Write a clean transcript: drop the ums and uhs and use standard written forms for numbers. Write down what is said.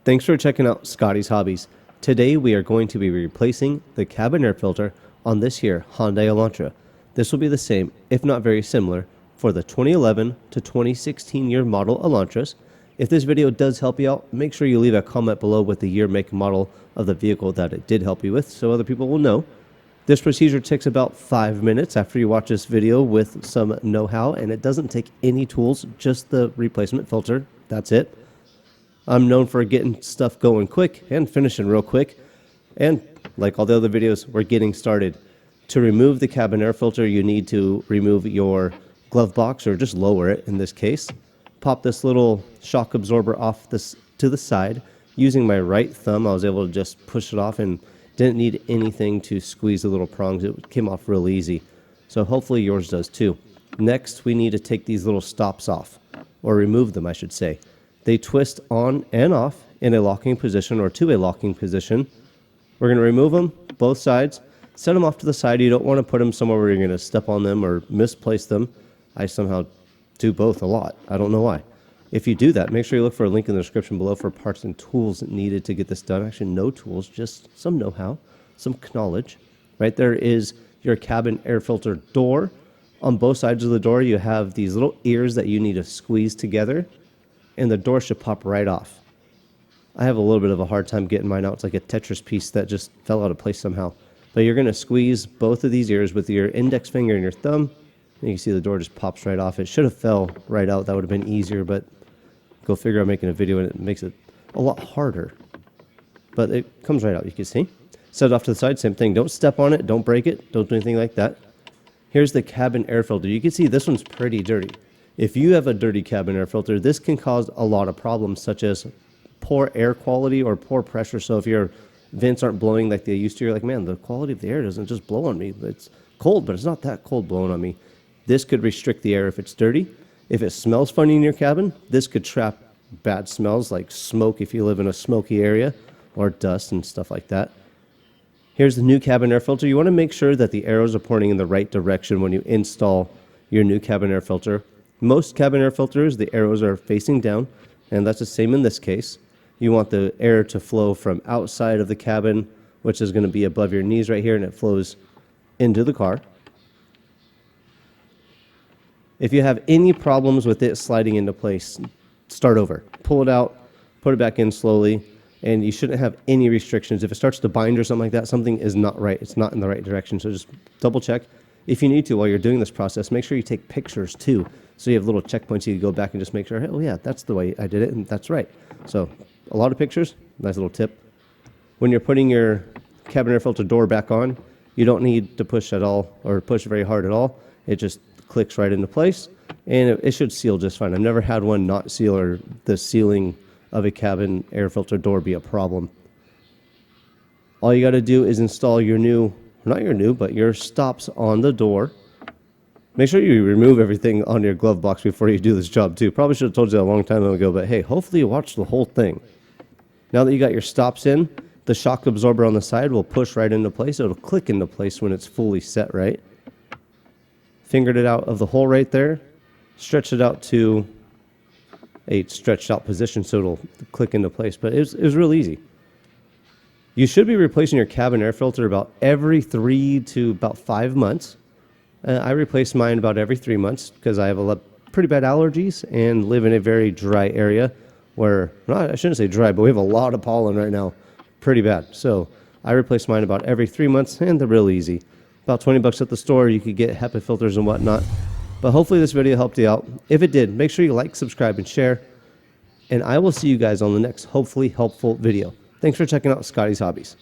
Thanks for checking out Scotty's Hobbies. Today we are going to be replacing the cabin air filter on this here Hyundai Elantra. This will be the same, if not very similar, for the 2011 to 2016 year model Elantras. If this video does help you out, make sure you leave a comment below with the year, make, and model of the vehicle that it did help you with so other people will know. This procedure takes about 5 minutes after you watch this video with some know-how, and it doesn't take any tools, just the replacement filter. That's it. I'm known for getting stuff going quick and finishing real quick. And like all the other videos, we're getting started. To remove the cabin air filter, you need to remove your glove box or just lower it in this case. Pop this little shock absorber off this to the side. Using my right thumb, I was able to just push it off and didn't need anything to squeeze the little prongs. It came off real easy. So hopefully yours does too. Next, we need to take these little stops off, or remove them, I should say. They twist on and off in a locking position or to a locking position. We're going to remove them, both sides, set them off to the side. You don't want to put them somewhere where you're going to step on them or misplace them. I somehow do both a lot. I don't know why. If you do that, make sure you look for a link in the description below for parts and tools needed to get this done. Actually, no tools, just some know-how, some knowledge. Right there is your cabin air filter door. On both sides of the door, you have these little ears that you need to squeeze together, and the door should pop right off. I have a little bit of a hard time getting mine out. It's like a Tetris piece that just fell out of place somehow. But you're going to squeeze both of these ears with your index finger and your thumb. And you can see the door just pops right off. It should have fell right out. That would have been easier, but go figure, I'm making a video and it makes it a lot harder. But it comes right out, you can see. Set it off to the side, same thing. Don't step on it, don't break it, don't do anything like that. Here's the cabin air filter. You can see this one's pretty dirty. If you have a dirty cabin air filter, this can cause a lot of problems, such as poor air quality or poor pressure. So if your vents aren't blowing like they used to, you're like, man, the quality of the air doesn't just blow on me. It's cold, but it's not that cold blowing on me. This could restrict the air if it's dirty. If it smells funny in your cabin, this could trap bad smells like smoke if you live in a smoky area, or dust and stuff like that. Here's the new cabin air filter. You want to make sure that the arrows are pointing in the right direction when you install your new cabin air filter. Most cabin air filters, the arrows are facing down, and that's the same in this case. You want the air to flow from outside of the cabin, which is going to be above your knees right here, and it flows into the car. If you have any problems with it sliding into place, start over. Pull it out, put it back in slowly, and you shouldn't have any restrictions. If it starts to bind or something like that, something is not right. It's not in the right direction, so just double check. If you need to, while you're doing this process, make sure you take pictures too. So you have little checkpoints you can go back and just make sure, oh yeah, that's the way I did it, and that's right. So a lot of pictures, nice little tip. When you're putting your cabin air filter door back on, you don't need to push at all or push very hard at all. It just clicks right into place, and it should seal just fine. I've never had one not seal or the sealing of a cabin air filter door be a problem. All you got to do is install your new, not your new, but your stops on the door. Make sure you remove everything on your glove box before you do this job too. Probably should have told you that a long time ago, but hey, hopefully you watched the whole thing. Now that you got your stops in, the shock absorber on the side will push right into place. It'll click into place when it's fully set right. Fingered it out of the hole right there, stretched it out to a stretched out position so it'll click into place, but it was real easy. You should be replacing your cabin air filter about every 3 to about 5 months. I replace mine about every 3 months because I have pretty bad allergies and live in a very dry area where, I shouldn't say dry, but we have a lot of pollen right now, pretty bad. So I replace mine about every 3 months, and they're real easy. About $20 at the store, you could get HEPA filters and whatnot. But hopefully this video helped you out. If it did, make sure you like, subscribe, and share. And I will see you guys on the next hopefully helpful video. Thanks for checking out Scotty's Hobbies.